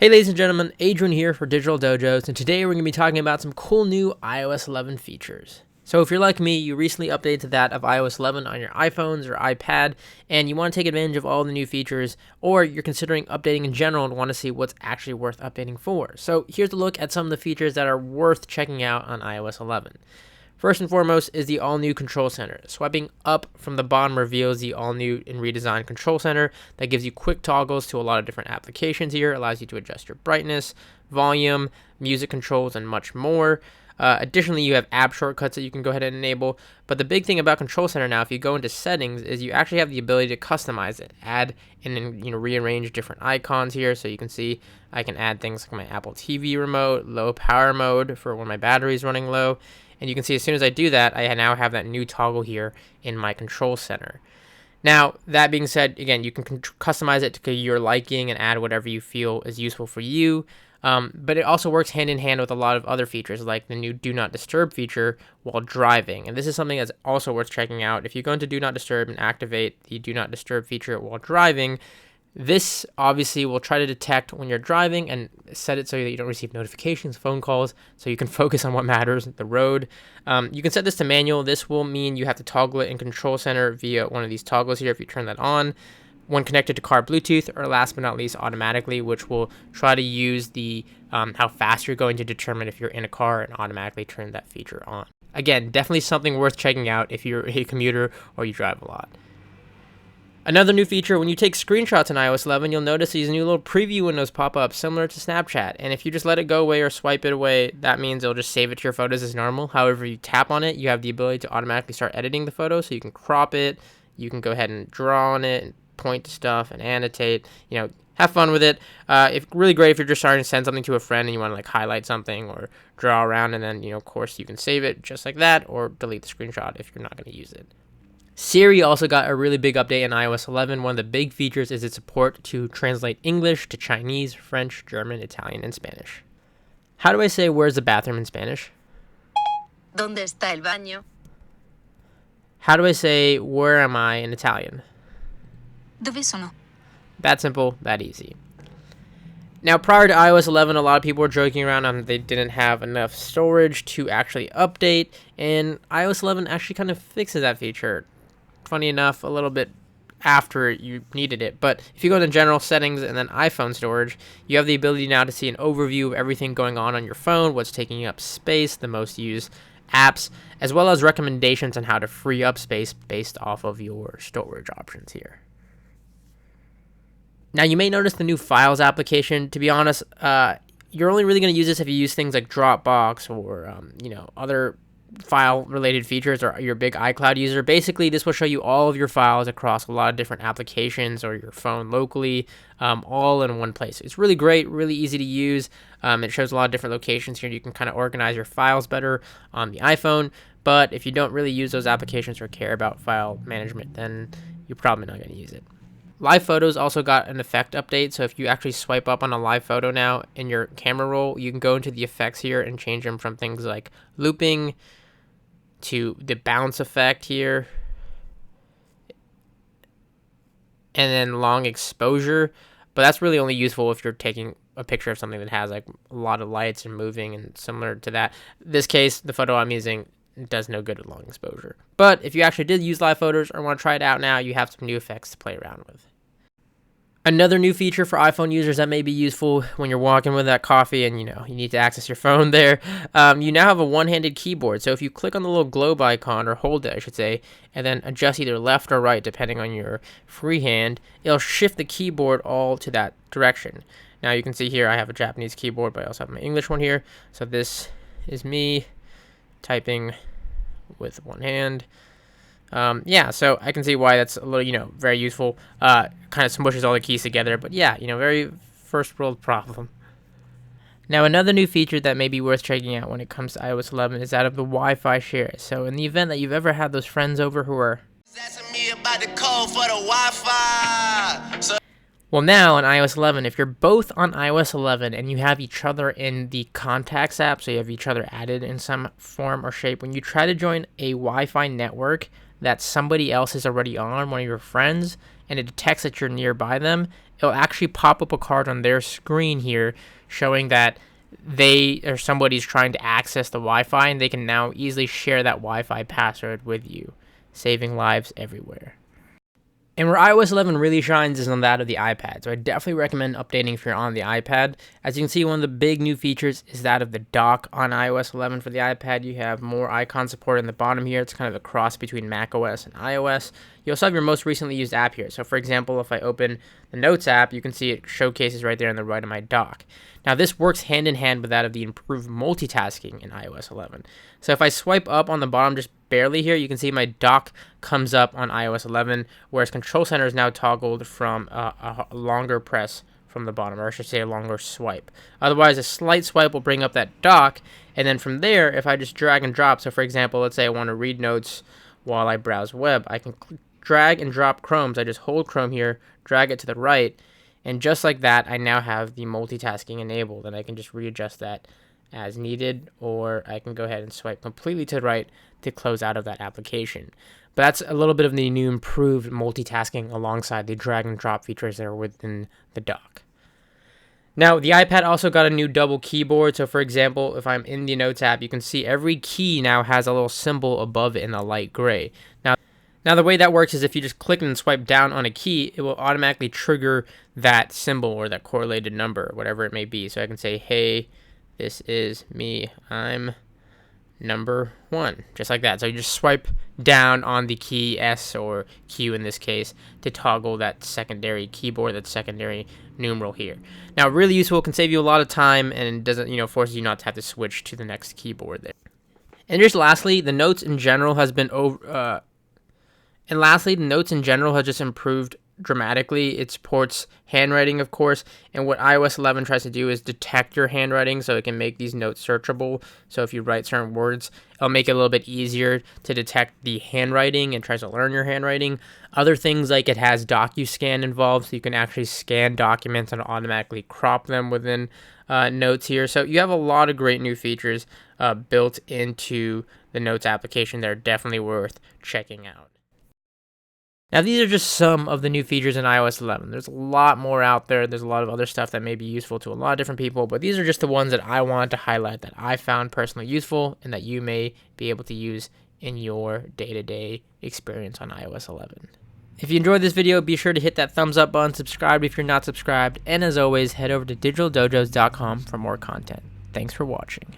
Hey ladies and gentlemen, Adrian here for Digital Dojos, and today we're going to be talking about some cool new iOS 11 features. So if you're like me, you recently updated to that of iOS 11 on your iPhones or iPad, and you want to take advantage of all the new features, or you're considering updating in general and want to see what's actually worth updating for. So here's a look at some of the features that are worth checking out on iOS 11. First and foremost is the all-new Control Center. Swiping up from the bottom reveals the all-new and redesigned Control Center that gives you quick toggles to a lot of different applications here. It allows you to adjust your brightness, volume, music controls, and much more. Additionally, you have app shortcuts that you can go ahead and enable. But the big thing about Control Center now, if you go into settings, is you actually have the ability to customize it, add and rearrange different icons here. So you can see I can add things like my Apple TV remote, low power mode for when my battery is running low. And you can see as soon as I do that, I now have that new toggle here in my Control Center. Now, that being said, again, you can customize it to your liking and add whatever you feel is useful for you. But it also works hand in hand with a lot of other features, like the new Do Not Disturb feature while driving. And this is something that's also worth checking out. If you go into Do Not Disturb and activate the Do Not Disturb feature while driving, this obviously will try to detect when you're driving and set it so that you don't receive notifications, phone calls, so you can focus on what matters, the road. You can set this to manual. This will mean you have to toggle it in Control Center via one of these toggles here if you turn that on. When connected to car Bluetooth, or last but not least, automatically, which will try to use the how fast you're going to determine if you're in a car and automatically turn that feature on. Again, definitely something worth checking out if you're a commuter or you drive a lot. Another new feature, when you take screenshots in iOS 11, you'll notice these new little preview windows pop up, similar to Snapchat. And if you just let it go away or swipe it away, that means it'll just save it to your photos as normal. However, you tap on it, you have the ability to automatically start editing the photo, so you can crop it, you can go ahead and draw on it, and point to stuff, and annotate, have fun with it. It's really great if you're just starting to send something to a friend and you want to highlight something or draw around, and then, of course, you can save it just like that, or delete the screenshot if you're not going to use it. Siri also got a really big update in iOS 11. One of the big features is its support to translate English to Chinese, French, German, Italian, and Spanish. How do I say "where's the bathroom" in Spanish? ¿Dónde está el baño? How do I say "where am I" in Italian? Dove sono? That simple, that easy. Now, prior to iOS 11, a lot of people were joking around on they didn't have enough storage to actually update, and iOS 11 actually kind of fixes that feature. Funny enough, a little bit after you needed it. But if you go to general settings and then iPhone storage, you have the ability now to see an overview of everything going on your phone, what's taking up space, the most used apps, as well as recommendations on how to free up space based off of your storage options here. Now, you may notice the new Files application. To be honest, you're only really going to use this if you use things like Dropbox or other file-related features, or you're a big iCloud user. Basically, this will show you all of your files across a lot of different applications or your phone locally, all in one place. It's really great, really easy to use. It shows a lot of different locations here. You can kind of organize your files better on the iPhone. But if you don't really use those applications or care about file management, then you're probably not going to use it. Live Photos also got an effect update, so if you actually swipe up on a live photo now in your camera roll, you can go into the effects here and change them from things like looping to the bounce effect here, and then long exposure. But that's really only useful if you're taking a picture of something that has a lot of lights and moving, and similar to that. In this case, the photo I'm using does no good with long exposure. But if you actually did use live photos or want to try it out now, you have some new effects to play around with. Another new feature for iPhone users that may be useful when you're walking with that coffee and you need to access your phone there, you now have a one-handed keyboard. So if you click on the little globe icon, or hold it I should say, and then adjust either left or right depending on your free hand, it'll shift the keyboard all to that direction. Now you can see here I have a Japanese keyboard, but I also have my English one here. So this is me typing with one hand. So I can see why that's a little, very useful. Kind of smushes all the keys together, but very first world problem. Now, another new feature that may be worth checking out when it comes to iOS 11 is that of the Wi-Fi share. So in the event that you've ever had those friends over who are asking me about the code for the Wi-Fi. Well, now on iOS 11, if you're both on iOS 11 and you have each other in the Contacts app, so you have each other added in some form or shape, when you try to join a Wi-Fi network that somebody else is already on, one of your friends, and it detects that you're nearby them, it'll actually pop up a card on their screen here showing that they or somebody's trying to access the Wi-Fi, and they can now easily share that Wi-Fi password with you, saving lives everywhere. And where iOS 11 really shines is on that of the iPad, so I definitely recommend updating if you're on the iPad. As you can see, one of the big new features is that of the dock on iOS 11 for the iPad. You have more icon support in the bottom here. It's kind of a cross between macOS and iOS. You also have your most recently used app here. So for example, if I open the Notes app, you can see it showcases right there on the right of my dock. Now this works hand in hand with that of the improved multitasking in iOS 11. So if I swipe up on the bottom just barely here, you can see my dock comes up on iOS 11, whereas Control Center is now toggled from a longer press from the bottom, or I should say a longer swipe. Otherwise, a slight swipe will bring up that dock, and then from there, if I just drag and drop, so for example, let's say I want to read notes while I browse web, I can drag and drop Chrome. So I just hold Chrome here, drag it to the right, and just like that, I now have the multitasking enabled, and I can just readjust that as needed, or I can go ahead and swipe completely to the right to close out of that application. But that's a little bit of the new improved multitasking alongside the drag and drop features that are within the dock. Now, the iPad also got a new double keyboard. So for example, if I'm in the Notes app, you can see every key now has a little symbol above it in a light gray. Now the way that works is if you just click and swipe down on a key, it will automatically trigger that symbol or that correlated number, whatever it may be. So I can say, hey, this is me, I'm number 1, just like that. So you just swipe down on the key S or Q in this case to toggle that secondary keyboard, that secondary numeral here. Now really useful, can save you a lot of time, and doesn't forces you not to have to switch to the next keyboard there. And just lastly, the Notes in general has been just improved dramatically. It supports handwriting, of course, and what iOS 11 tries to do is detect your handwriting so it can make these notes searchable. So if you write certain words, it'll make it a little bit easier to detect the handwriting and tries to learn your handwriting. Other things like it has DocuScan involved, so you can actually scan documents and automatically crop them within Notes here. So you have a lot of great new features built into the Notes application that are definitely worth checking out. Now, these are just some of the new features in iOS 11. There's a lot more out there. There's a lot of other stuff that may be useful to a lot of different people, but these are just the ones that I wanted to highlight that I found personally useful and that you may be able to use in your day-to-day experience on iOS 11. If you enjoyed this video, be sure to hit that thumbs up button, subscribe if you're not subscribed, and as always, head over to digitaldojos.com for more content. Thanks for watching.